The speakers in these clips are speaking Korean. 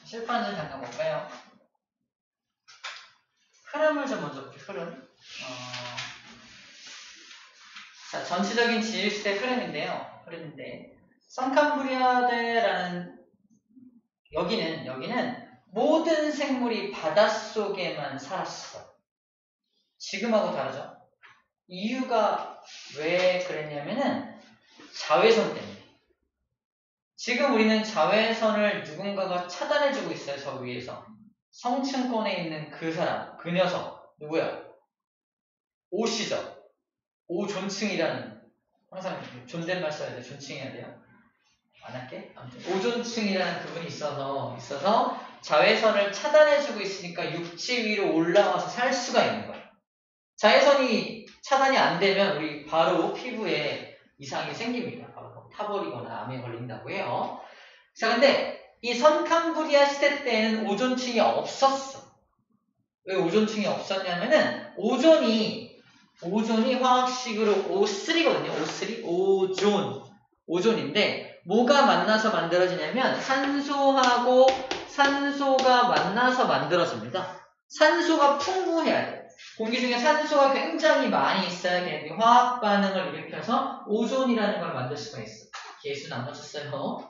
실판을 잠깐 볼까요? 흐름을 좀 먼저 볼게요. 흐름. 자, 전체적인 지질시대 흐름인데요. 흐름인데 성캄브리아대라는 여기는 모든 생물이 바닷속에만 살았어. 지금하고 다르죠? 이유가 왜 그랬냐면은 자외선 때문에. 지금 우리는 자외선을 누군가가 차단해주고 있어요. 저 위에서. 성층권에 있는 그 사람, 그 녀석 누구야? 오씨죠. 오존층이라는, 항상 존댓말 써야 돼. 존칭해야 돼요. 안 할게. 아무튼 오존층이라는 그분이 있어서 자외선을 차단해주고 있으니까 육지 위로 올라와서 살 수가 있는 거예요. 자외선이 차단이 안 되면 우리 바로 피부에 이상이 생깁니다. 바로 타버리거나 암에 걸린다고 해요. 자, 근데 이 성캄브리아 시대 때에는 오존층이 없었어. 왜 오존층이 없었냐면은 오존이 화학식으로 O3거든요. O3 오존인데 뭐가 만나서 만들어지냐면 산소하고 산소가 만나서 만들어집니다. 산소가 풍부해야 돼. 공기 중에 산소가 굉장히 많이 있어야 걔네들이 화학 반응을 일으켜서 오존이라는 걸 만들 수가 있어. 개수는 안 맞췄어요.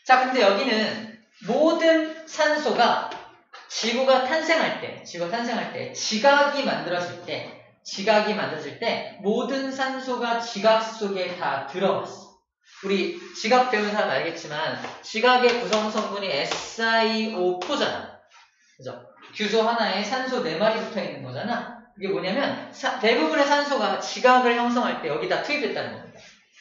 자, 근데 여기는 모든 산소가 지구가 탄생할 때 지각이 만들어질 때 모든 산소가 지각 속에 다 들어갔어. 우리 지각 배운 사람 알겠지만 지각의 구성 성분이 SiO4잖아. 그죠? 규소 하나에 산소 4마리 붙어 있는 거잖아. 이게 뭐냐면 대부분의 산소가 지각을 형성할 때 여기다 투입됐다는 겁니다.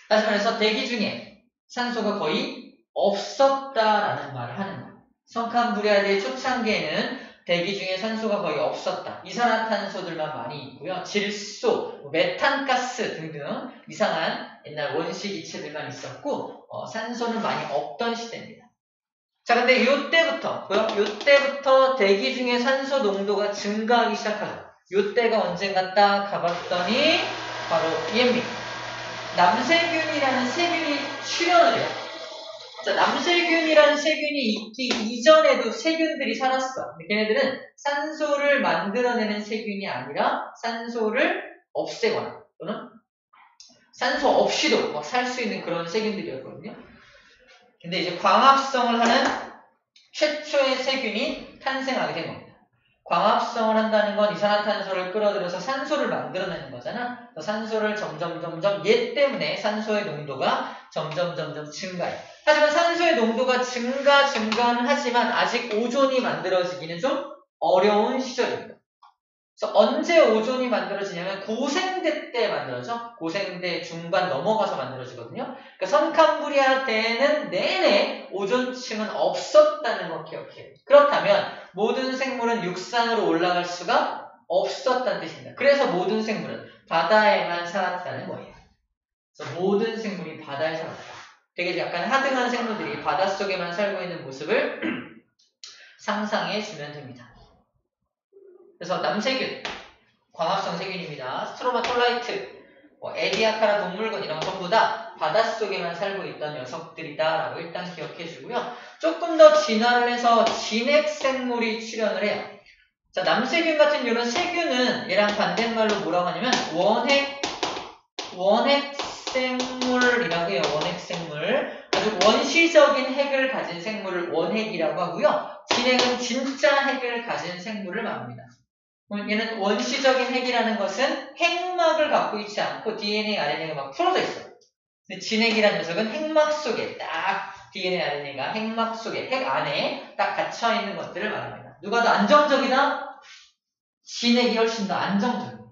다시 말해서 대기 중에 산소가 거의 없었다라는 말을 하는 거예요. 성캄브리아대 초창기에는 대기 중에 산소가 거의 없었다. 이산화탄소들만 많이 있고요. 질소, 메탄가스 등등 이상한 옛날 원시 기체들만 있었고 산소는 많이 없던 시대입니다. 자, 근데 이때부터 대기 중에 산소 농도가 증가하기 시작하죠. 이때가 언젠가 딱 가봤더니 바로 얘입니다. 남세균이라는 세균이 출현을 해요. 자, 남세균이라는 세균이 있기 이전에도 세균들이 살았어. 근데 걔네들은 산소를 만들어내는 세균이 아니라 산소를 없애거나 또는 산소 없이도 막 살 수 있는 그런 세균들이었거든요. 근데 이제 광합성을 하는 최초의 세균이 탄생하게 된 겁니다. 광합성을 한다는 건 이산화탄소를 끌어들여서 산소를 만들어내는 거잖아. 산소를 점점 얘 때문에 산소의 농도가 점점 증가해. 하지만 산소의 농도가 증가는 하지만 아직 오존이 만들어지기는 좀 어려운 시절입니다. 그래서 언제 오존이 만들어지냐면 고생대 때 만들어져. 고생대 중반 넘어가서 만들어지거든요. 그러니까 성캄브리아 때는 내내 오존층은 없었다는 거 기억해요. 그렇다면 모든 생물은 육상으로 올라갈 수가 없었다는 뜻입니다. 그래서 모든 생물은 바다에만 살았다는 거예요. 그래서 모든 생물이 바다에 살았다. 되게 약간 하등한 생물들이 바닷속에만 살고 있는 모습을 상상해 주면 됩니다. 그래서 남세균, 광합성 세균입니다. 스트로마톨라이트, 에디아카라 동물군 이런 거 전부 다 바닷속에만 살고 있던 녀석들이다라고 일단 기억해 주고요. 조금 더 진화를 해서 진핵생물이 출현을 해요. 자, 남세균 같은 이런 세균은 얘랑 반대말로 뭐라고 하냐면 원핵생물이라고 해요. 원핵생물. 아주 원시적인 핵을 가진 생물을 원핵이라고 하고요. 진핵은 진짜 핵을 가진 생물을 말합니다. 얘는 원시적인 핵이라는 것은 핵막을 갖고 있지 않고 DNA, RNA가 막 풀어져 있어요. 근데 진핵이라는 녀석은 핵막 속에 딱 DNA, RNA가 핵막 속에, 핵 안에 딱 갇혀있는 것들을 말합니다. 누가 더 안정적이다? 진핵이 훨씬 더 안정적입니다.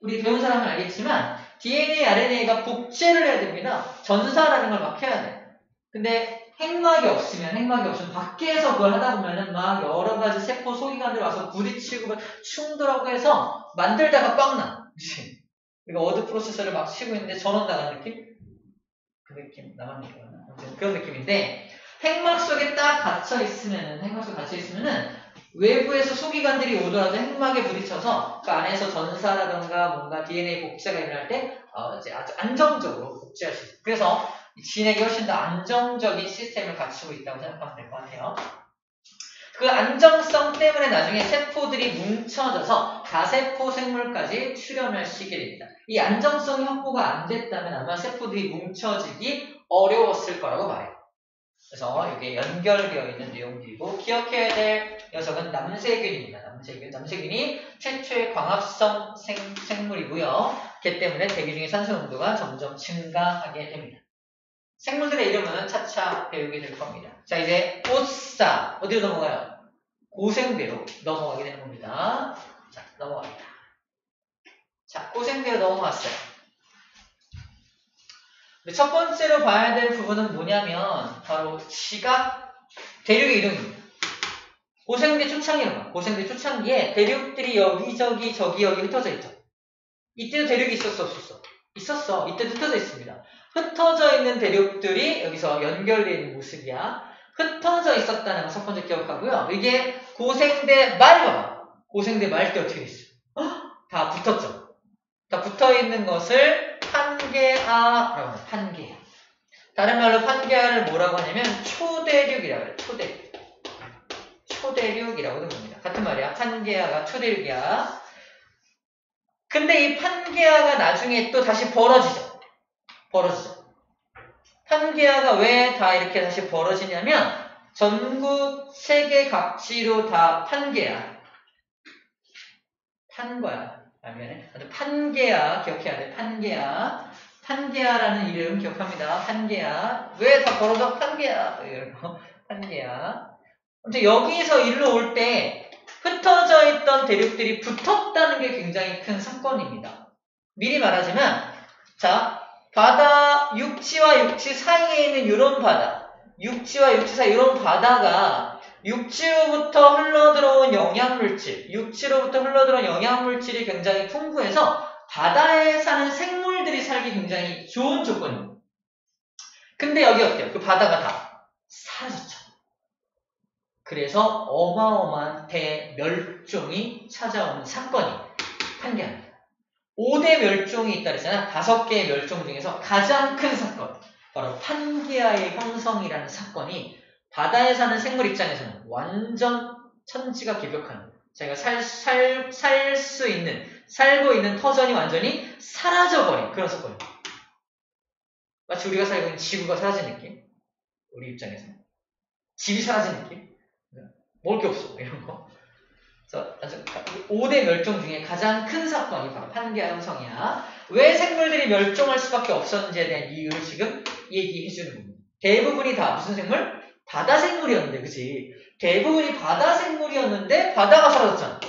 우리 배운 사람은 알겠지만 DNA, RNA가 복제를 해야 됩니다. 전사라는 걸 막 해야 돼. 근데 핵막이 없으면 밖에서 그걸 하다 보면은 막 여러 가지 세포 소기관들 와서 부딪히고 충돌하고 해서 만들다가 꽉 나. 그치? 우리가 워드 프로세서를 막 치고 있는데 전원 나간 느낌? 그 느낌, 나만 느끼나? 그런 느낌인데 핵막 속에 딱 갇혀 있으면은 외부에서 소기관들이 오더라도 핵막에 부딪혀서 그 안에서 전사라던가 뭔가 DNA 복제가 일어날 때 이제 아주 안정적으로 복제할 수 있어요. 그래서 진액이 훨씬 더 안정적인 시스템을 갖추고 있다고 생각하면 될 것 같아요. 그 안정성 때문에 나중에 세포들이 뭉쳐져서 다세포 생물까지 출현할 시기게 됩니다. 이 안정성이 확보가 안 됐다면 아마 세포들이 뭉쳐지기 어려웠을 거라고 말해요. 그래서 이게 연결되어 있는 내용들이고 기억해야 될 녀석은 남세균입니다. 남세균이 최초의 광합성 생물이고요. 걔 때문에 대기 중의 산소 농도가 점점 증가하게 됩니다. 생물들의 이름은 차차 배우게 될 겁니다. 자, 이제 오싸 어디로 넘어가요? 고생대로 넘어가게 되는 겁니다. 자, 넘어갑니다. 자, 고생대로 넘어갔어요. 첫 번째로 봐야 될 부분은 뭐냐면 바로 지각 대륙의 이동입니다. 고생대 초창기로 봐. 고생대 초창기에 대륙들이 여기저기 저기 여기 흩어져 있죠. 이때도 대륙이 있었어 없었어? 있었어. 이때도 흩어져 있습니다. 흩어져 있는 대륙들이 여기서 연결되어 있는 모습이야. 흩어져 있었다는 거 첫 번째 기억하고요. 이게 고생대 말 봐봐. 고생대 말 때 어떻게 됐어요? 다 붙었죠. 다 붙어있는 것을 판게아라고 합니다. 판게아. 다른 말로 판게아를 뭐라고 하냐면 초대륙이라고 해요. 초대륙이라고도 부릅니다. 같은 말이야. 판게아가 초대륙이야. 근데 이 판게아가 나중에 또 다시 벌어지죠. 판게아가 왜 다 이렇게 다시 벌어지냐면 전국 세계 각지로 다 판게아. 판 거야. 미안해. 판게아 기억해야 돼. 판게아라는 이름 기억합니다. 판게아. 왜 다 벌어져? 판게아. 판게아. 아무튼 여기서 일로 올 때 흩어져 있던 대륙들이 붙었다는 게 굉장히 큰 사건입니다. 미리 말하지만 자, 바다 육지와 육지 사이에 있는 이런 바다, 육지와 육지 사이 이런 바다가 육지로부터 흘러들어온 영양물질이 굉장히 풍부해서 바다에 사는 생물들이 살기 굉장히 좋은 조건입니다. 근데 여기 어때요? 그 바다가 다 사라졌죠. 그래서 어마어마한 대멸종이 찾아오는 사건이 판게아입니다. 5대 멸종이 있다 그랬잖아요. 5개의 멸종 중에서 가장 큰 사건, 바로 판게아의 형성이라는 사건이 바다에 사는 생물 입장에서는 완전 천지가 기벽한, 자기가 살고 있는 터전이 완전히 사라져버린 그런 사건입니다. 마치 우리가 살고 있는 지구가 사라진 느낌? 우리 입장에서는. 집이 사라진 느낌? 먹을 게 없어, 이런 거. 그래서 5대 멸종 중에 가장 큰 사건이 바로 판게아 형성이야. 왜 생물들이 멸종할 수밖에 없었는지에 대한 이유를 지금 얘기해 주는 겁니다. 대부분이 다 무슨 생물? 바다 생물이었는데, 그치? 대부분이 바다 생물이었는데 바다가 사라졌잖아.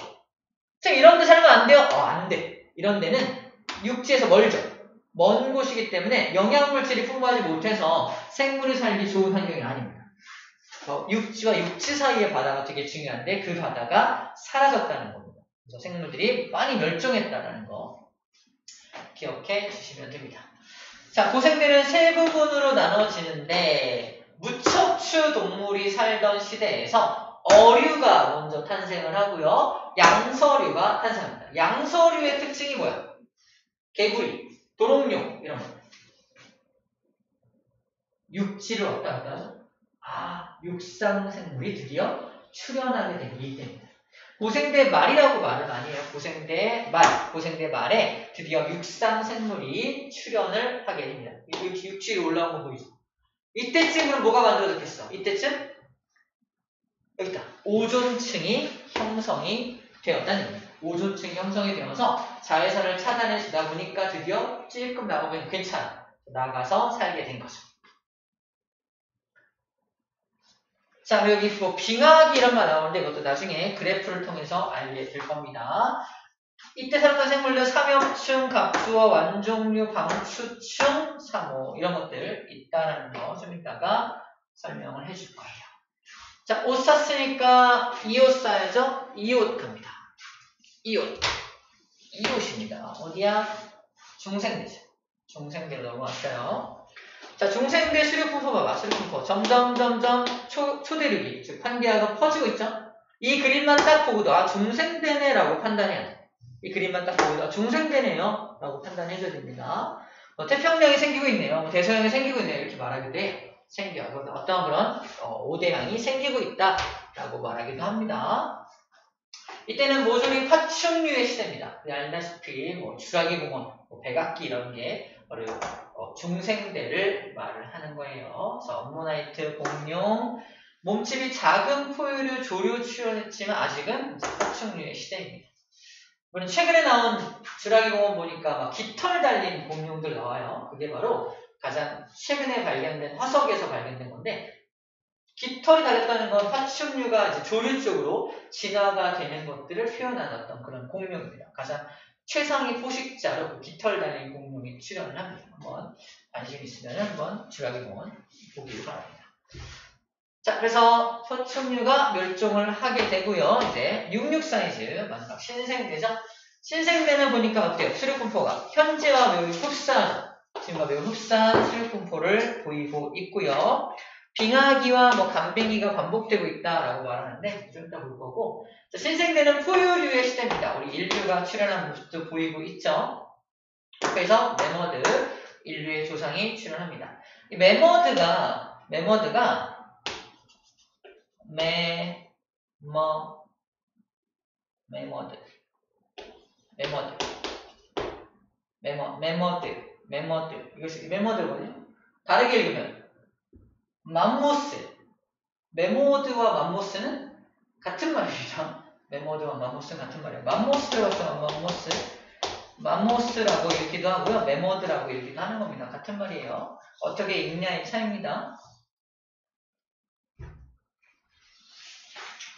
자, 이런 데 살면 안 돼요? 안 돼. 이런 데는 육지에서 멀죠. 먼 곳이기 때문에 영양물질이 풍부하지 못해서 생물이 살기 좋은 환경이 아닙니다. 육지와 육지 사이의 바다가 되게 중요한데 그 바다가 사라졌다는 겁니다. 그래서 생물들이 많이 멸종했다는 거 기억해 주시면 됩니다. 자, 고생대는 세 부분으로 나눠지는데 무척추 동물이 살던 시대에서 어류가 먼저 탄생을 하고요. 양서류가 탄생합니다. 양서류의 특징이 뭐야? 개구리, 도롱뇽 이런 거. 육지를 왔다 갔다 하죠. 육상생물이 드디어 출현하게 된 일입니다. 고생대 말이라고 말을 많이 해요. 고생대 말에 드디어 육상생물이 출현을 하게 됩니다. 육지로 올라온 거 보이죠? 이때쯤은 뭐가 만들어졌겠어? 이때쯤? 여기 있다. 오존층이 형성이 되었다는 겁니다. 오존층이 형성이 되어서 자외선을 차단해주다 보니까 드디어 찔끔 나오면 괜찮아. 나가서 살게 된 거죠. 자, 여기 뭐 빙하기 이런 말 나오는데 이것도 나중에 그래프를 통해서 알게 될 겁니다. 이때 살았던 생물들 삼엽충, 갑수어, 완종류, 방추충, 상어 이런 것들 있다라는 거 좀 이따가 설명을 해줄 거예요. 자, 옷 샀으니까 이 옷 사야죠? 이 옷 갑니다. 이 옷입니다. 어디야? 중생대죠. 중생대로 넘어왔어요. 자, 중생대 수류품포 봐봐. 수류품포. 점점 초대륙이, 즉 판게아가 퍼지고 있죠? 이 그림만 딱 보고도 중생대네라고 판단해야 돼. 이 그림만 딱 보고도 중생대네요 라고 판단해줘야 됩니다. 태평양이 생기고 있네요. 뭐 대서양이 생기고 있네요. 이렇게 말하기도 해요. 생겨요. 어떤 그런 5대양이 생기고 있다라고 말하기도 합니다. 이때는 모조리 파충류의 시대입니다. 알다시피 뭐 주라기 공원, 뭐 백악기 이런 게 중생대를 말을 하는 거예요. 그래서 엄모나이트, 공룡, 몸집이 작은 포유류, 조류 출현했지만 아직은 파충류의 시대입니다. 이번에 최근에 나온 주라기 공원 보니까 막 깃털 달린 공룡들 나와요. 그게 바로 가장 최근에 발견된 화석에서 발견된 건데 깃털이 달렸다는 건 파충류가 이제 조류 쪽으로 진화가 되는 것들을 표현한 어떤 그런 공룡입니다. 가장 최상위 포식자로 그 깃털 달린 공룡이 출현을 합니다. 한번 관심 있으면 한번 주라기 공원 보기 바랍니다. 자, 그래서 파충류가 멸종을 하게 되고요. 이제 66 사이즈 마지막 신생대죠. 신생대는 보니까 어때요? 수륙분포가 현재와 매우 흡사하죠. 지금과 매우 흡사한 수륙분포를 보이고 있고요. 빙하기와 뭐 간뱅이가 반복되고 있다라고 말하는데 좀 이따 볼 거고. 자, 신생대는 포유류의 시대입니다. 우리 인류가 출현한 모습도 보이고 있죠. 그래서 매머드, 인류의 조상이 출현합니다. 이 매머드 이것이 매머드거든요. 다르게 읽으면 맘모스, 메모드와 맘모스는 같은 말이죠. 메모드와 맘모스는 같은 말이에요. 맘모스 들어갔어요. 맘모스라고 읽기도 하고요. 메모드라고 읽기도 하는 겁니다. 같은 말이에요. 어떻게 읽냐의 차이입니다.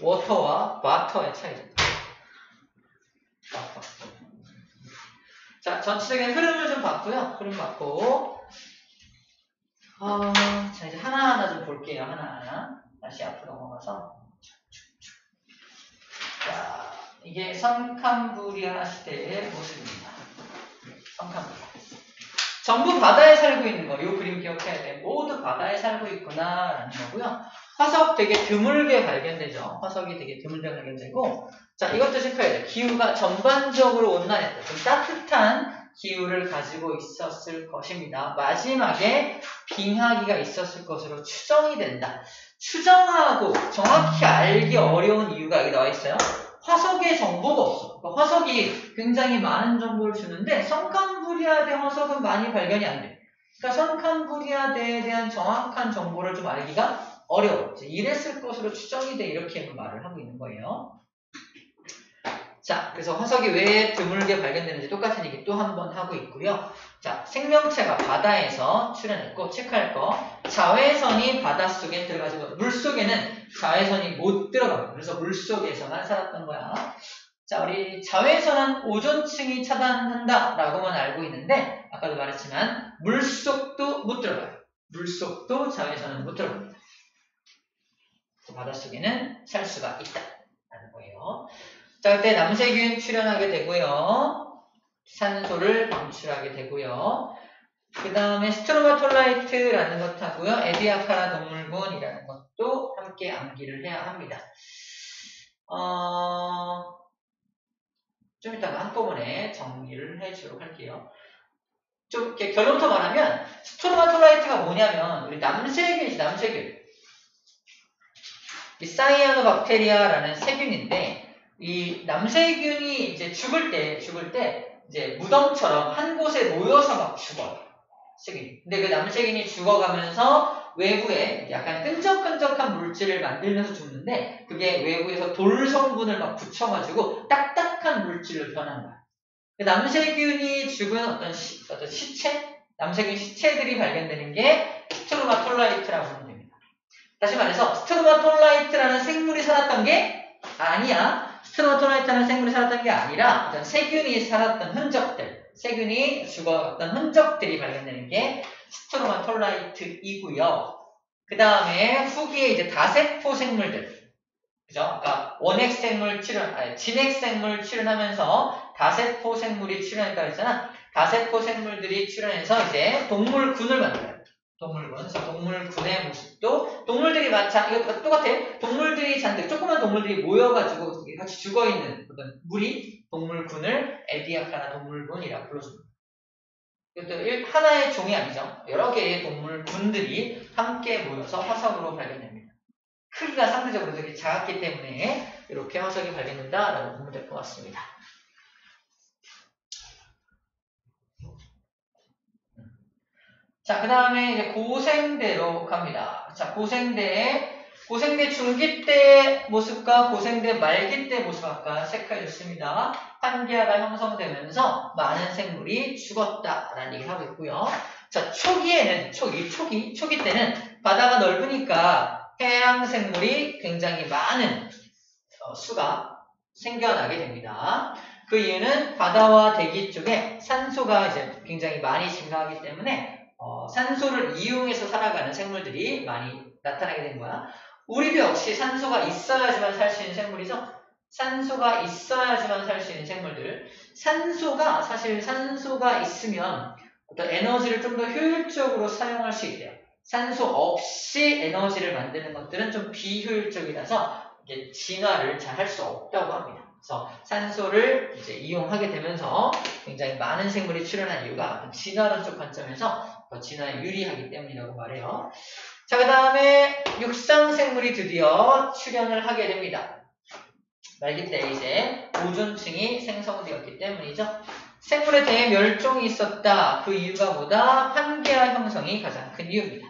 워터와 바터의 차이죠. 바터. 자, 전체적인 흐름을 좀 봤고요. 흐름 봤고. 자, 이제 하나하나 좀 볼게요. 하나하나. 다시 앞으로 넘어가서. 자, 이게 선캄브리아 시대의 모습입니다. 선캄브리아. 전부 바다에 살고 있는 거. 이 그림 기억해야 돼. 모두 바다에 살고 있구나라는 거고요. 화석 되게 드물게 발견되죠. 화석이 되게 드물게 발견되고. 자, 이것도 체크해야 돼. 기후가 전반적으로 온난했다. 좀 따뜻한 기후를 가지고 있었을 것입니다. 마지막에 빙하기가 있었을 것으로 추정이 된다. 추정하고 정확히 알기 어려운 이유가 여기 나와 있어요. 화석의 정보가 없어. 그러니까 화석이 굉장히 많은 정보를 주는데 선캄브리아대 화석은 많이 발견이 안 돼. 그러니까 선캄브리아대에 대한 정확한 정보를 좀 알기가 어려워. 이랬을 것으로 추정이 돼. 이렇게 말을 하고 있는 거예요. 자, 그래서 화석이 왜 드물게 발견되는지 똑같은 얘기 또 한 번 하고 있고요. 자, 생명체가 바다에서 출현했고 체크할 거. 자외선이 바닷속에 들어가지고 물속에는 자외선이 못 들어가요. 그래서 물속에서만 살았던 거야. 자, 우리 자외선은 오존층이 차단한다라고만 알고 있는데 아까도 말했지만 물속도 못 들어가요. 물속도 자외선은 못 들어갑니다. 바닷속에는 살 수가 있다라는 거예요. 자, 그때 남세균 출현하게 되고요. 산소를 방출하게 되고요. 그 다음에 스트로마톨라이트라는 것하고요. 에디아카라 동물군이라는 것도 함께 암기를 해야 합니다. 좀 이따가 한꺼번에 정리를 해주도록 할게요. 좀 이렇게 결론부터 말하면 스트로마톨라이트가 뭐냐면 우리 남세균이지, 남세균. 이 사이아노박테리아라는 세균인데 이 남세균이 이제 죽을 때 이제 무덤처럼 한 곳에 모여서 막 죽어요. 세균이. 근데 그 남세균이 죽어가면서 외부에 약간 끈적끈적한 물질을 만들면서 죽는데 그게 외부에서 돌 성분을 막 붙여가지고 딱딱한 물질로 변한 거야. 그 남세균이 죽은 어떤 시체? 남세균 시체들이 발견되는 게 스트로마톨라이트라고 하면 됩니다. 다시 말해서 스트로마톨라이트라는 생물이 살았던 게 아니야. 스트로마톨라이트라는 생물이 살았던 게 아니라 어떤 세균이 살았던 흔적들, 세균이 죽어갔던 흔적들이 발견되는 게 스트로마톨라이트이고요. 그 다음에 후기에 이제 다세포 생물들, 그죠? 그러니까 원핵생물 출현, 진핵생물 출현하면서 다세포 생물이 출현했다고 했잖아. 다세포 생물들이 출현해서 이제 동물군을 만들어요. 동물군. 그래서 동물군의 모습도 동물들이 이거 똑같아. 동물들이 잔뜩 조그만 동물들이 모여가지고 같이 죽어있는 어떤 무리 동물군을 에디아카나 동물군이라고 불러줍니다. 이것도 하나의 종이 아니죠. 여러 개의 동물 군들이 함께 모여서 화석으로 발견됩니다. 크기가 상대적으로 되게 작았기 때문에 이렇게 화석이 발견된다라고 보면 될 것 같습니다. 자, 그 다음에 이제 고생대로 갑니다. 자, 고생대 중기 때의 모습과 고생대 말기 때의 모습 아까 체크해 줬습니다. 판기아가 형성되면서 많은 생물이 죽었다라는 얘기를 하고 있고요. 자, 초기에는, 초기 때는 바다가 넓으니까 해양 생물이 굉장히 많은 수가 생겨나게 됩니다. 그 이유는 바다와 대기 쪽에 산소가 이제 굉장히 많이 증가하기 때문에 산소를 이용해서 살아가는 생물들이 많이 나타나게 된 거야. 우리도 역시 산소가 있어야지만 살 수 있는 생물이죠. 산소가 있어야지만 살 수 있는 생물들. 사실 산소가 있으면 어떤 에너지를 좀 더 효율적으로 사용할 수 있대요. 산소 없이 에너지를 만드는 것들은 좀 비효율적이라서 이게 진화를 잘 할 수 없다고 합니다. 그래서 산소를 이제 이용하게 되면서 굉장히 많은 생물이 출현한 이유가 진화론적 관점에서 진화에 유리하기 때문이라고 말해요. 자, 그 다음에 육상생물이 드디어 출현을 하게 됩니다. 말기 때 이제 오존층이 생성되었기 때문이죠. 생물에 대해 멸종이 있었다. 그 이유가 뭐다? 판기아 형성이 가장 큰 이유입니다.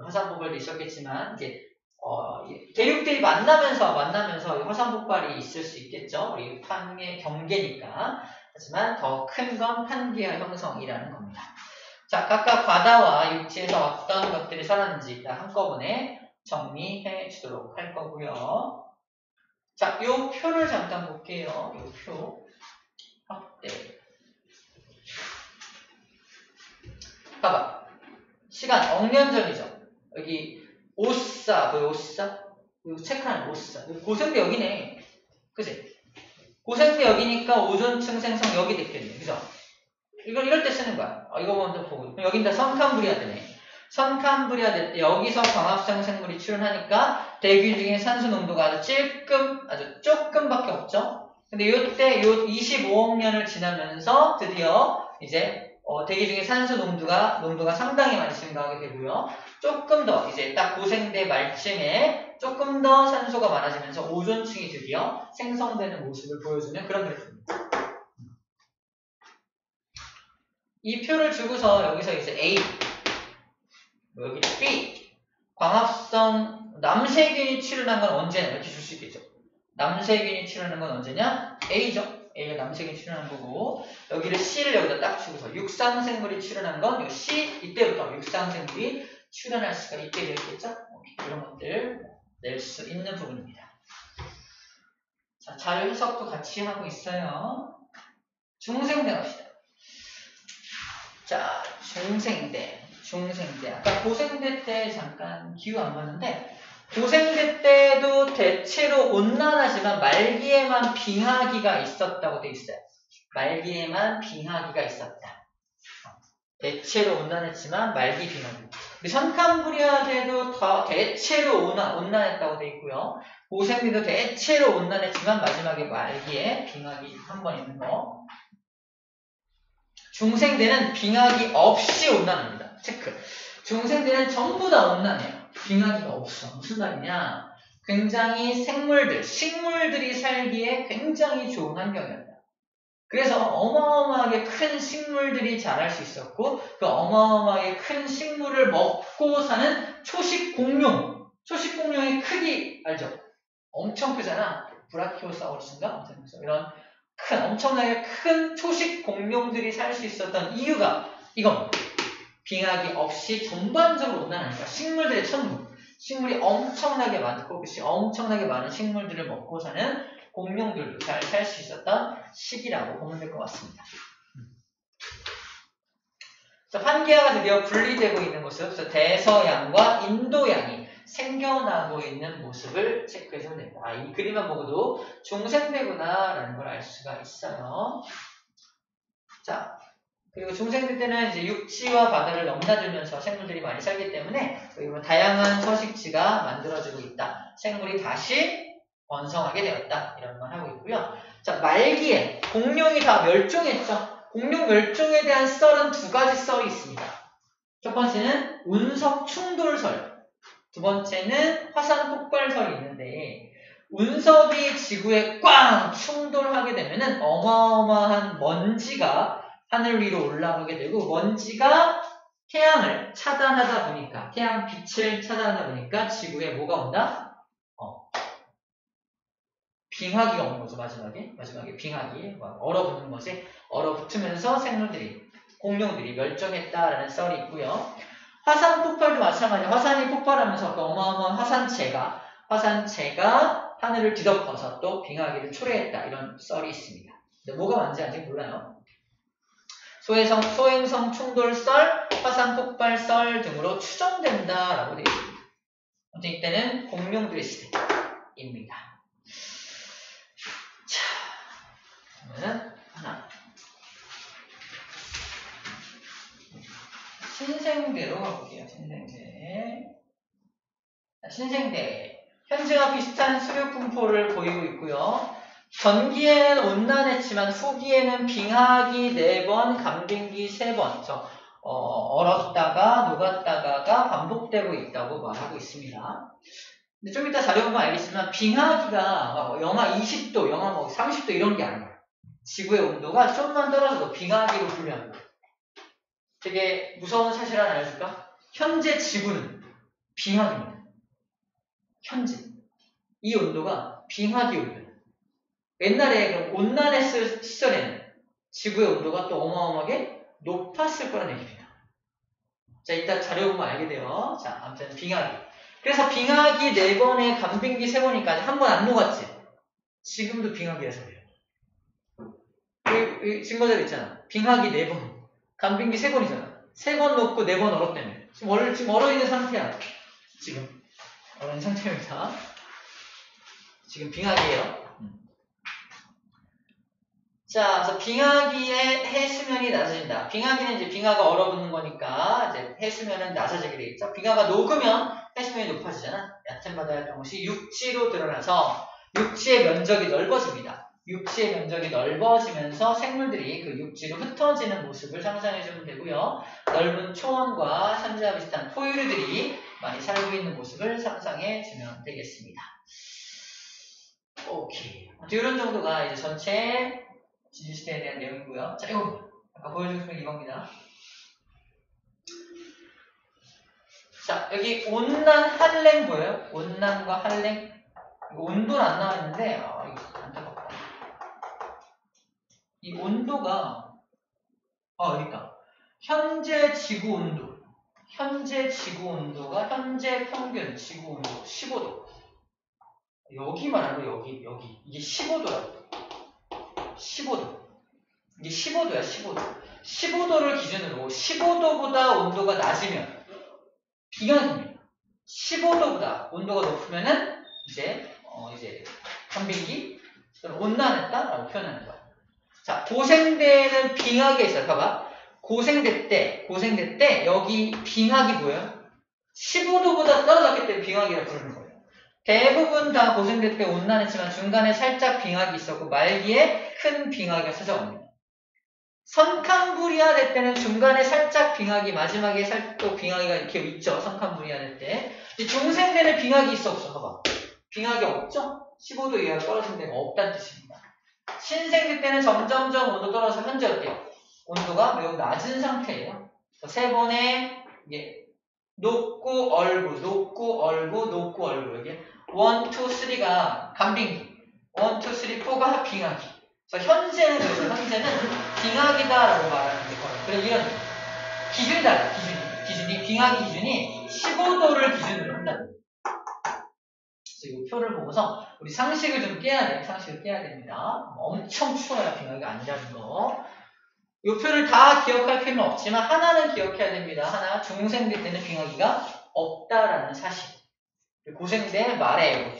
화산 폭발도 있었겠지만 이제 대륙들이 만나면서 화산 폭발이 있을 수 있겠죠. 우리 판의 경계니까. 하지만 더 큰 건 판기아 형성이라는 겁니다. 자, 각각 바다와 육지에서 어떤 것들이 살았는지 한꺼번에 정리해 주도록 할 거고요. 자, 요 표를 잠깐 볼게요. 요 표. 확대. 봐봐. 시간 억년 전이죠. 여기 오싸, 뭐야 오싸? 이거 체크하는 오싸. 고생대 여기네. 그치? 고생대 여기니까 오존층 생성 여기 됐겠네. 그죠? 이럴 때 쓰는 거야. 이거 먼저 보고. 여긴다 선캄브리아드네. 선캄브리아드 때 여기서 광합성 생물이 출현하니까 대기 중에 산소 농도가 아주 조금밖에 없죠. 근데 요때 25억 년을 지나면서 드디어 이제 대기 중에 산소 농도가 상당히 많이 증가하게 되고요. 조금 더 이제 딱 고생대 말쯤에 조금 더 산소가 많아지면서 오존층이 드디어 생성되는 모습을 보여주는 그런 그래프입니다. 이 표를 주고서 여기서 이제 A, 여기 B, 광합성 남세균이 출현한 건 언제냐 이렇게 줄 수 있겠죠. 남세균이 출현한 건 언제냐? A죠. A가 남세균이 출현한 거고 여기를 C를 여기다 딱 주고서 육상생물이 출현한 건 이 C 이때부터 육상생물이 출현할 수가 있게 되겠죠. 이런 것들 낼 수 있는 부분입니다. 자, 자료 해석도 같이 하고 있어요. 중생대 갑시다. 자, 중생대. 아까 고생대 때 잠깐 기후 안 봤는데 고생대 때도 대체로 온난하지만 말기에만 빙하기가 있었다고 돼 있어요. 말기에만 빙하기가 있었다. 대체로 온난했지만 말기 빙하기. 선캄브리아대도 더 대체로 온난했다고 돼 있고요. 고생대도 대체로 온난했지만 마지막에 말기에 빙하기 한 번 있는 거. 중생대는 빙하기 없이 온난합니다. 체크. 중생대는 전부 다 온난해요. 빙하기가 없어. 무슨 말이냐? 굉장히 식물들이 살기에 굉장히 좋은 환경이었다. 그래서 어마어마하게 큰 식물들이 자랄 수 있었고 그 어마어마하게 큰 식물을 먹고 사는 초식공룡의 크기 알죠? 엄청 크잖아. 브라키오사우루스인가? 이런 엄청나게 큰 초식 공룡들이 살 수 있었던 이유가 이겁니다. 빙하기 없이 전반적으로 온난하니까 식물들의 천국. 식물이 엄청나게 많고 엄청나게 많은 식물들을 먹고 사는 공룡들도 잘 살 수 있었던 시기라고 보면 될 것 같습니다. 자, 판기아가 드디어 분리되고 있는 모습, 그래서 대서양과 인도양이 생겨나고 있는 모습을 체크해주면 됩니다. 이 그림만 보고도 중생대구나라는 걸 알 수가 있어요. 자, 그리고 중생대 때는 이제 육지와 바다를 넘나들면서 생물들이 많이 살기 때문에 그리고 다양한 서식지가 만들어지고 있다. 생물이 다시 번성하게 되었다. 이런 걸 하고 있고요. 자, 말기에 공룡이 다 멸종했죠. 공룡 멸종에 대한 썰은 두 가지 썰이 있습니다. 첫 번째는 운석 충돌설, 두 번째는 화산 폭발설이 있는데 운석이 지구에 꽝 충돌하게 되면은 어마어마한 먼지가 하늘 위로 올라가게 되고 먼지가 태양을 차단하다 보니까 태양 빛을 차단하다 보니까 지구에 뭐가 온다? 빙하기가 오는 거죠. 마지막에 빙하기 얼어붙는 것에 얼어붙으면서 생물들이 공룡들이 멸종했다라는 썰이 있고요. 화산 폭발도 마찬가지예요. 화산이 폭발하면서 또 어마어마한 화산체가 하늘을 뒤덮어서 또 빙하기를 초래했다 이런 썰이 있습니다. 근데 뭐가 맞는지 아직 몰라요. 소행성 충돌설, 화산 폭발설 등으로 추정된다라고 되어 있습니다. 아무튼 이때는 공룡들의 시대입니다. 자, 그러면 하나. 신생대로 가볼게요. 신생대. 현재와 비슷한 수륙 분포를 보이고 있고요. 전기에는 온난했지만 후기에는 빙하기 4번, 감빙기 3번. 얼었다가 녹았다가가 반복되고 있다고 말하고 있습니다. 근데 좀 이따 자료 보면 알겠지만 빙하기가 영하 20도, 영하 30도 이런 게 아니에요. 지구의 온도가 좀만 떨어져도 빙하기로 분류합니다. 되게 무서운 사실 하나 알려줄까? 현재 지구는 빙하기입니다. 현재. 이 온도가 빙하기 온도예요. 옛날에 그럼 온난했을 시절에는 지구의 온도가 또 어마어마하게 높았을 거라는 얘기입니다. 자, 이따 자료 보면 알게 돼요. 자, 아무튼 빙하기. 그래서 빙하기 4번에 감빙기 3번이니까 한 번 안 녹았지? 지금도 빙하기라서 그래요. 지금 거대로 있잖아. 빙하기 4번. 감빙기 3번이잖아. 3번 녹고 4번 얼었다며. 지금 얼어있는 상태야. 지금. 얼어있는 상태입니다. 지금 빙하기예요. 자, 그래서 빙하기의 해수면이 낮아진다. 빙하기는 이제 빙하가 얼어붙는 거니까 이제 해수면은 낮아지게 되겠죠. 빙하가 녹으면 해수면이 높아지잖아. 얕은 바다 활동 것이 육지로 드러나서 육지의 면적이 넓어집니다. 육지의 면적이 넓어지면서 생물들이 그 육지로 흩어지는 모습을 상상해주면 되고요. 넓은 초원과 현재와 비슷한 포유류들이 많이 살고 있는 모습을 상상해주면 되겠습니다. 오케이. 이런 정도가 이제 전체 지질시대에 대한 내용이고요. 자, 이거 아까 보여주신 이겁니다. 자, 여기 온난 한랭 보여요? 온난과 한랭. 이거 온도는 안 나와 있는데, 이거 안타깝다. 이 온도가, 여기 있다. 현재 지구 온도. 현재 지구 온도가 현재 평균 지구 온도 15도. 여기 말하는 거, 여기. 이게 15도라고. 15도. 이게 15도야, 15도. 15도를 기준으로 15도보다 온도가 낮으면 빙하기입니다. 15도보다 온도가 높으면은 이제 감빙기 또는 온난했다라고 표현하는 거야. 자, 고생대에는 빙하기가 있어요. 봐봐. 고생대 때 여기 빙하기 보여요? 15도보다 떨어졌기 때문에 빙하기라고 부르는 거예요. 대부분 다 고생대 때 온난했지만 중간에 살짝 빙하기 있었고 말기에 큰 빙하기가 찾아옵니다. 선캄브리아 대 때는 중간에 살짝 빙하기, 마지막에 또 빙하기가 이렇게 있죠. 선캄브리아 대 때. 중생대는 빙하기 있어 없어? 봐봐. 빙하기 없죠? 15도 이하로 떨어진 데가 없다는 뜻입니다. 신생대 때는 점점점 온도 떨어져서 현재 어때요? 온도가 매우 낮은 상태예요. 3번에 이게 녹고 얼고 여기 1, 2, 3가 감빙기, 1, 2, 3, 4가 빙하기. 그래서 현재는 빙하기다라고 말하는 게 거예요. 그래서 이런 기준이 달라요. 기준이 빙하기 기준이 15도를 기준으로 한다는 거예요. 그래서 이 표를 보고서 우리 상식을 좀 깨야 돼요. 상식을 깨야 됩니다. 엄청 추워야 빙하기가 아니라는 거. 이 표를 다 기억할 필요는 없지만 하나는 기억해야 됩니다. 하나, 중생대 때는 빙하기가 없다라는 사실. 고생대 말에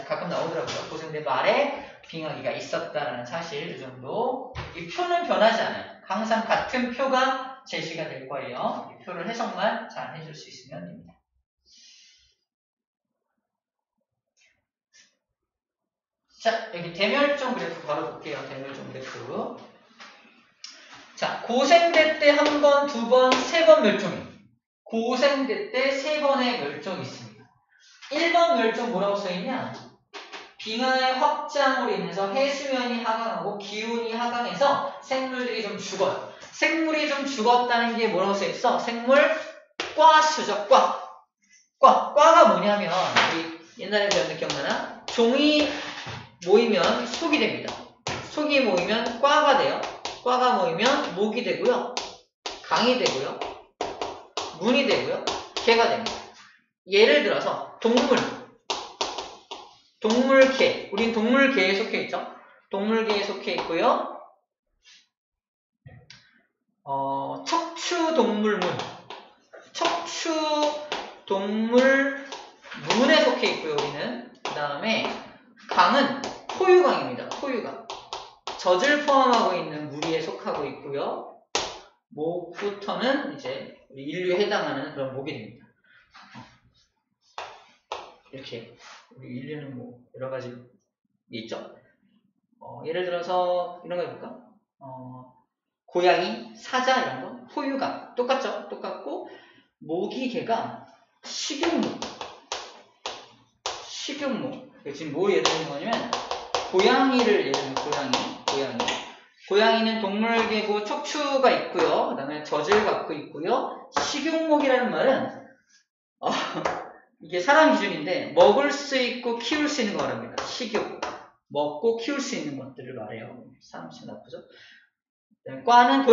가끔 나오더라고요. 고생대 말에 빙하기가 있었다라는 사실. 이 정도. 이 표는 변하지 않아요. 항상 같은 표가 제시가 될 거예요. 이 표를 해석만 잘 해줄 수 있으면 됩니다. 자, 여기 대멸종 그래프 바로 볼게요. 대멸종 그래프. 자, 고생대 때 한 번, 두 번, 세 번 멸종이. 고생대 때 세 번의 멸종이 있습니다. 1번 멸종 뭐라고 써있냐? 빙하의 확장으로 인해서 해수면이 하강하고 기온이 하강해서 생물들이 좀 죽어요. 생물이 좀 죽었다는 게 뭐라고 써있어? 생물 과수죠. 과가 뭐냐면 우리 옛날에 배웠는데 기억나나? 종이 모이면 속이 됩니다. 속이 모이면 과가 돼요. 과가 모이면 목이 되고요. 강이 되고요. 문이 되고요. 개가 됩니다. 예를 들어서 동물개. 우린 동물개에 속해 있죠. 동물개에 속해 있고요. 척추동물문. 척추동물문에 속해 있고요. 우리는. 그 다음에 강은 포유강입니다. 포유강. 젖을 포함하고 있는 무리에 속하고 있고요. 목부터는 이제 우리 인류에 해당하는 그런 목이 됩니다. 이렇게 우리 인류는 뭐 여러 가지 있죠. 예를 들어서 이런 거 해볼까? 고양이, 사자 이런 거 포유강 똑같죠? 똑같고 모기, 개가 식용목. 지금 뭐 예를 드는 거냐면 고양이를 예를 들면 고양이는 동물개고 척추가 있고요. 그 다음에 젖을 갖고 있고요. 식용목이라는 말은 이게 사람 기준인데 먹을 수 있고 키울 수 있는 거 말합니다. 식용. 먹고 키울 수 있는 것들을 말해요. 사람 참 나쁘죠? 과는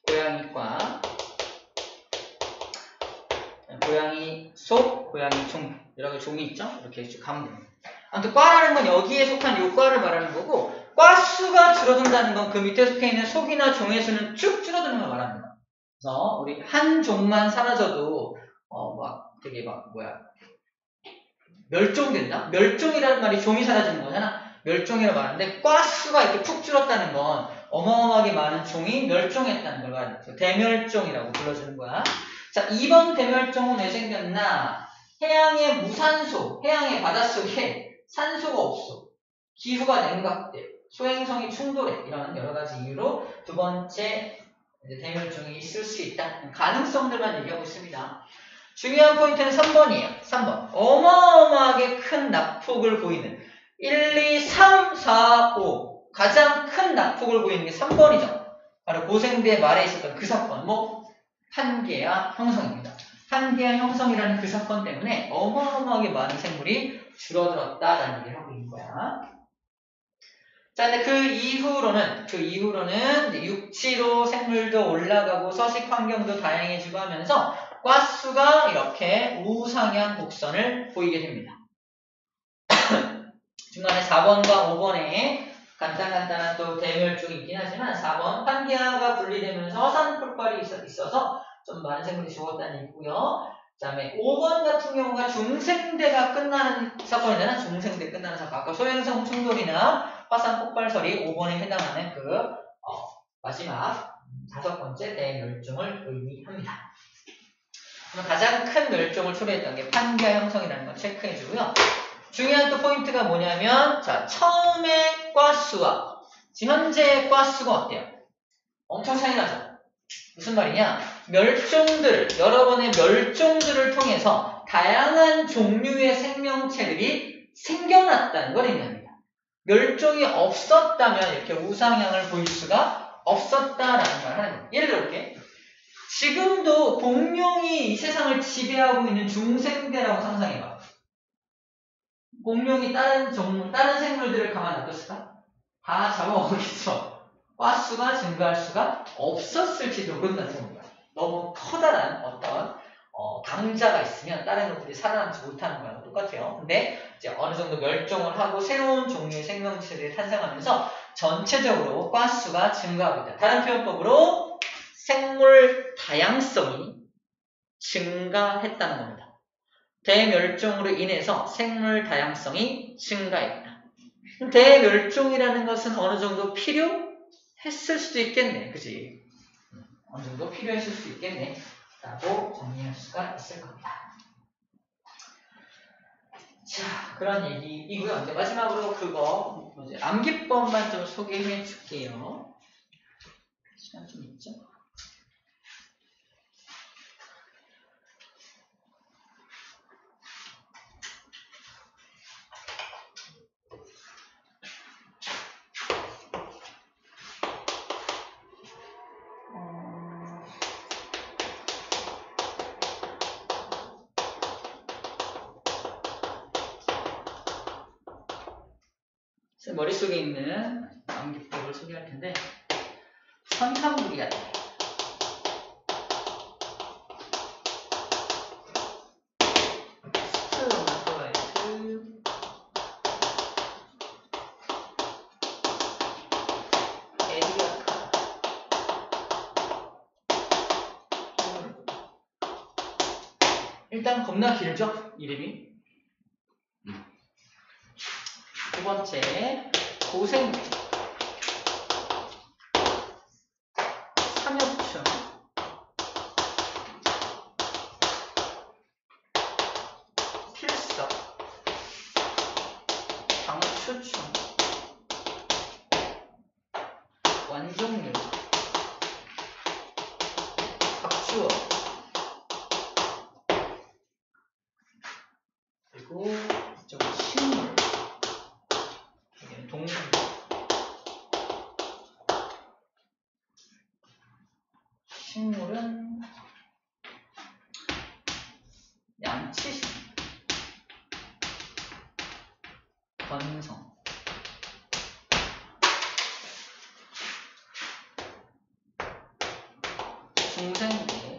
고양이과. 고양이 속, 고양이 종. 여러 가지 종이 있죠? 이렇게 쭉 가면 됩니다. 아무튼 과라는 건 여기에 속한 요 과를 말하는 거고 과수가 줄어든다는 건 그 밑에 속해 있는 속이나 종의 수는 쭉 줄어드는 걸 말합니다. 그래서 우리 한 종만 사라져도 멸종된다? 멸종이라는 말이 종이 사라지는 거잖아. 멸종이라고 말하는데 과수가 이렇게 푹 줄었다는 건 어마어마하게 많은 종이 멸종했다는 걸 말합니다. 대멸종이라고 불러주는 거야. 자, 2번 대멸종은 왜 생겼나? 해양의 무산소, 해양의 바닷속에 산소가 없어. 기후가 냉각돼. 소행성이 충돌해. 이런 여러 가지 이유로 두 번째 대멸종이 있을 수 있다. 가능성들만 얘기하고 있습니다. 중요한 포인트는 3번이에요. 3번. 어마어마하게 큰 낙폭을 보이는 1, 2, 3, 4, 5 가장 큰 낙폭을 보이는 게 3번이죠. 바로 고생대 말에 있었던 그 사건. 판게아 형성입니다. 판게아 형성이라는 그 사건 때문에 어마어마하게 많은 생물이 줄어들었다라는 얘기를 하고 있는 거야. 자, 근데 그 이후로는 이제 육지로 생물도 올라가고 서식 환경도 다양해지고 하면서 과수가 이렇게 우상향 곡선을 보이게 됩니다. 중간에 4번과 5번에 간단한 또 대멸종이 있긴 하지만 4번 판게아가 분리되면서 화산폭발이 있어서 좀 많은 생물이 죽었다는 얘기고요. 그 다음에 5번 같은 경우가 중생대가 끝나는 사건이잖아. 중생대 끝나는 사건. 아까 소행성 충돌이나 화산 폭발설이 5번에 해당하는 마지막 5번째 대멸종을 의미합니다. 그럼 가장 큰 멸종을 초래했던 게 판게아 형성이라는 걸 체크해주고요. 중요한 또 포인트가 뭐냐면, 자, 처음의 과수와 지금 현재의 과수가 어때요? 엄청 차이 나죠? 무슨 말이냐? 여러 번의 멸종들을 통해서 다양한 종류의 생명체들이 생겨났다는 걸 의미합니다. 멸종이 없었다면 이렇게 우상향을 보일 수가 없었다라는 걸 하는 거예요. 예를 들어볼게. 지금도 공룡이 이 세상을 지배하고 있는 중생대라고 상상해봐. 공룡이 다른 생물들을 가만 놔뒀을까? 다 잡아먹겠죠. 과수가 증가할 수가 없었을지도 모른다는 겁니다. 너무 커다란 어떤 강자가 있으면 다른 것들이 살아남지 못하는 거랑 똑같아요. 근데 이제 어느 정도 멸종을 하고 새로운 종류의 생명체들이 탄생하면서 전체적으로 과수가 증가하고 있다. 다른 표현법으로 생물 다양성이 증가했다는 겁니다. 대멸종으로 인해서 생물 다양성이 증가했다. 대멸종이라는 것은 어느 정도 필요했을 수도 있겠네. 그치? 어느 정도 필요했을 수 있겠네. 라고 정리할 수가 있을 겁니다. 자, 그런 얘기이고요. 이제 마지막으로 암기법만 좀 소개해 줄게요. 시간 좀 있죠? 머릿속에 있는 암기법을 소개할 텐데, 선캄브리아 스트로마토라이트 에리아카 일단 겁나 길죠? 이름이. 두 번째 고생 삼엽충 필석 방추충 완종류 박주어 그리고 이쪽은 식물 여기는 동물 식물은 양치식 건성 중생계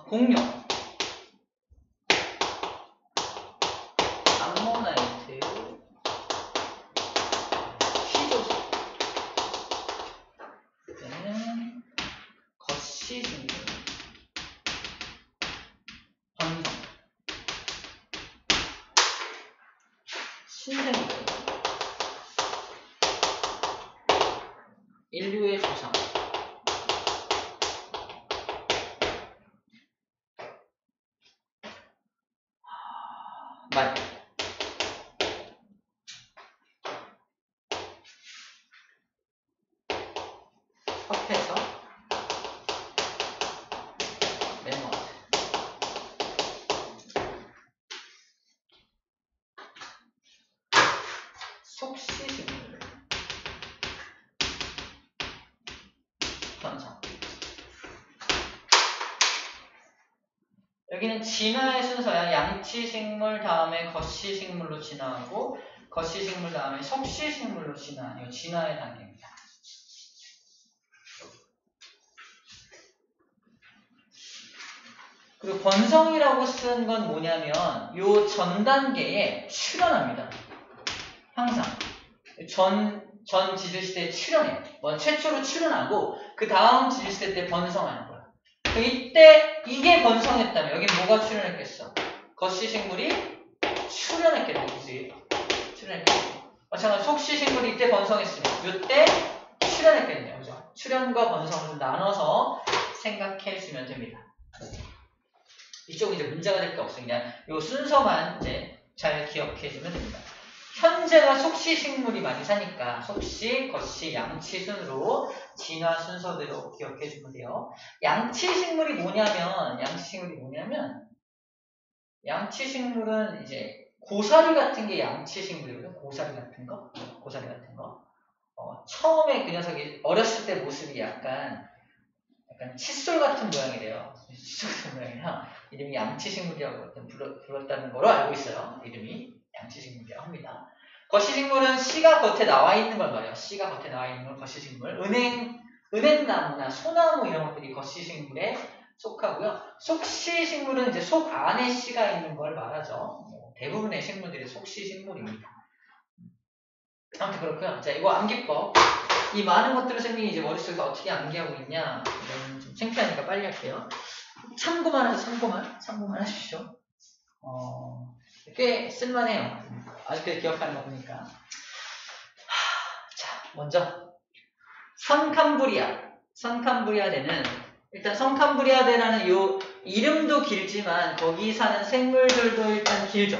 공룡 암모나이트 시조새 그다음에는 겉시식물 건성 신생계 인류의 조상 말 협회에서 메모 속시식물 건성 여기는 진화의 순서야. 양치식물 다음에 겉시식물로 진화하고 겉시식물 다음에 속시식물로 진화하는 진화의 단계입니다. 그리고 번성이라고 쓴 건 뭐냐면 요 전 단계에 출현합니다. 항상 전 지주시대에 출현해요. 최초로 출현하고 그 다음 지주시대 때 번성하는 거야. 이때 이게 번성했다면 여기 뭐가 출현했겠어? 겉시식물이 출현했겠네. 그치? 출현했겠네. 마찬가지로 속시식물이 이때 번성했으면 이때 출현했겠네요. 그죠? 출현과 번성을 좀 나눠서 생각해 주시면 됩니다. 이쪽은 이제 문제가 될 게 없어요. 그냥 이 순서만 이제 잘 기억해 주면 됩니다. 현재가 속시식물이 많이 사니까 속시, 겉시, 양치 순으로 진화 순서대로 기억해 주면 돼요. 양치식물이 뭐냐면 양치식물은 이제 고사리 같은 게 양치식물이거든요. 고사리 같은 거. 처음에 그 녀석이 어렸을 때 모습이 약간 칫솔 같은 모양이래요. 칫솔 같은 모양이라 이름이 양치식물이라고 불렀다는 거로 알고 있어요. 이름이 양치식물이라고 합니다. 겉시식물은 씨가 겉에 나와 있는 걸 말해요. 씨가 겉에 나와 있는 걸 겉시식물. 은행나무나 소나무 이런 것들이 겉시식물에 속하고요. 속시식물은 이제 속 안에 씨가 있는 걸 말하죠. 대부분의 식물들이 속시식물입니다. 아무튼 그렇고요. 자, 이거 암기법. 이 많은 것들을 선생님이 이제 머릿속에 어떻게 암기하고 있냐. 이건 좀 창피하니까 빨리 할게요. 참고만 하십시오. 꽤 쓸만해요. 아직도 기억하는 거 보니까. 자, 먼저 선캄브리아대는 일단 선캄브리아대라는 요 이름도 길지만 거기 사는 생물들도 일단 길죠.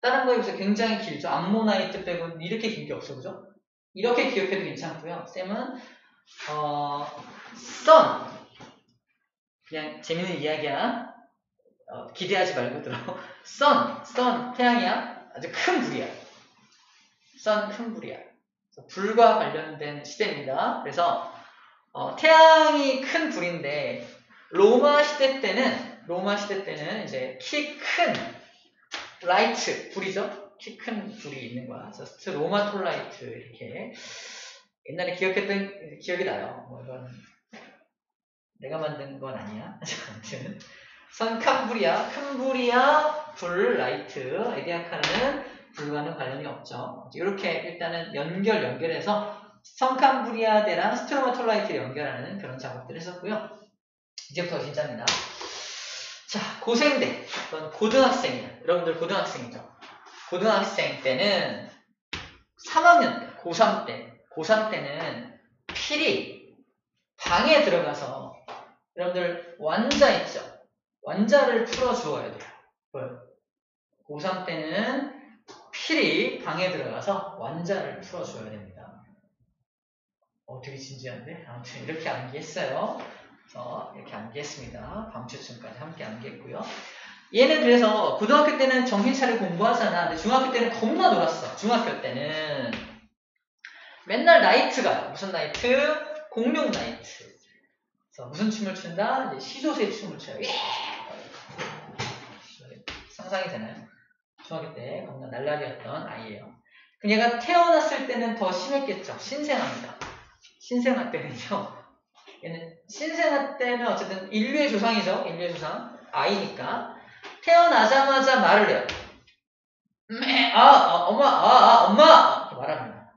다른 거에 비해서 굉장히 길죠. 암모나이트 빼고는 이렇게 긴 게 없어, 그죠? 이렇게 기억해도 괜찮고요. 쌤은 sun 그냥 재밌는 이야기야. 기대하지 말고 들어. sun 태양이야. 아주 큰 불이야. sun 큰 불이야. 불과 관련된 시대입니다. 그래서 태양이 큰 불인데 로마 시대 때는 이제 키 큰 라이트 불이죠. 키 큰 불이 있는 거야. 그래서 로마톨라이트 이렇게 옛날에 기억했던 기억이 나요. 뭐 이건 내가 만든 건 아니야. 아무튼 큰 불이야 불 라이트 에디아카는 불과는 관련이 없죠. 이렇게 일단은 연결해서 성캄브리아대랑 스트로마톨라이트를 연결하는 그런 작업들을 했었고요. 이제부터 진짜입니다. 자, 고생대, 고등학생이야. 여러분들 고등학생이죠. 고등학생 때는 3학년 때, 고3 때는 필히 방에 들어가서 여러분들 완자 있죠? 완자를 풀어주어야 돼요. 고3 때는 필히 방에 들어가서 완자를 풀어줘야 됩니다. 되게 진지한데? 아무튼 이렇게 암기했어요. 그래서 이렇게 암기했습니다. 밤주쯤까지 함께 암기했고요. 얘는 그래서 고등학교 때는 정신 차리고 공부하잖아. 근데 중학교 때는 겁나 놀았어. 중학교 때는 맨날 나이트 가요. 무슨 나이트? 공룡 나이트. 그래서 무슨 춤을 춘다? 이제 시조새 춤을 춰요. 예! 상상이 되나요? 중학교 때 겁나 날라리였던 아이예요. 얘가 태어났을 때는 더 심했겠죠. 신생아입니다. 신생아 때는요. 얘는 신생아 때는 어쨌든 인류의 조상이죠. 인류의 조상. 아이니까. 태어나자마자 말을 해요. 엄마! 이렇게 말합니다.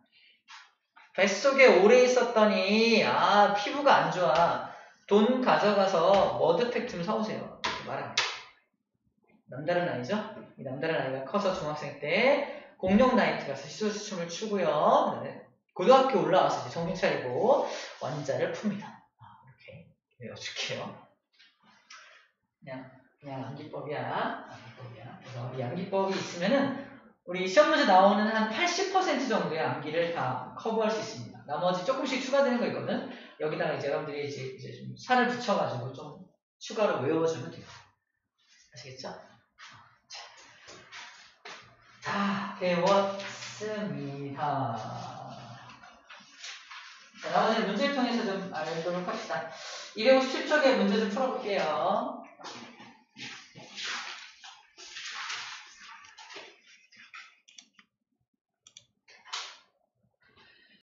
뱃속에 오래 있었더니, 피부가 안 좋아. 돈 가져가서 머드팩 좀 사오세요. 이렇게 말합니다. 남다른 아이죠? 이 남다른 아이가 커서 중학생 때 공룡 나이트 가서 시소춤을 추고요. 고등학교 올라와서 이제 정신 차리고 완자를 풉니다. 이렇게 외워줄게요. 그냥 암기법이야. 그래서 이 암기법이 있으면은 우리 시험 문제 나오는 한 80% 정도의 암기를 다 커버할 수 있습니다. 나머지 조금씩 추가되는 거 있거든. 여기다가 이제 여러분들이 이제 좀 살을 붙여가지고 좀 추가로 외워주면 돼요. 아시겠죠? 다 배웠습니다. 자, 나머지 문제를 통해서 좀 알도록 합시다. 257쪽의 문제 좀 풀어볼게요.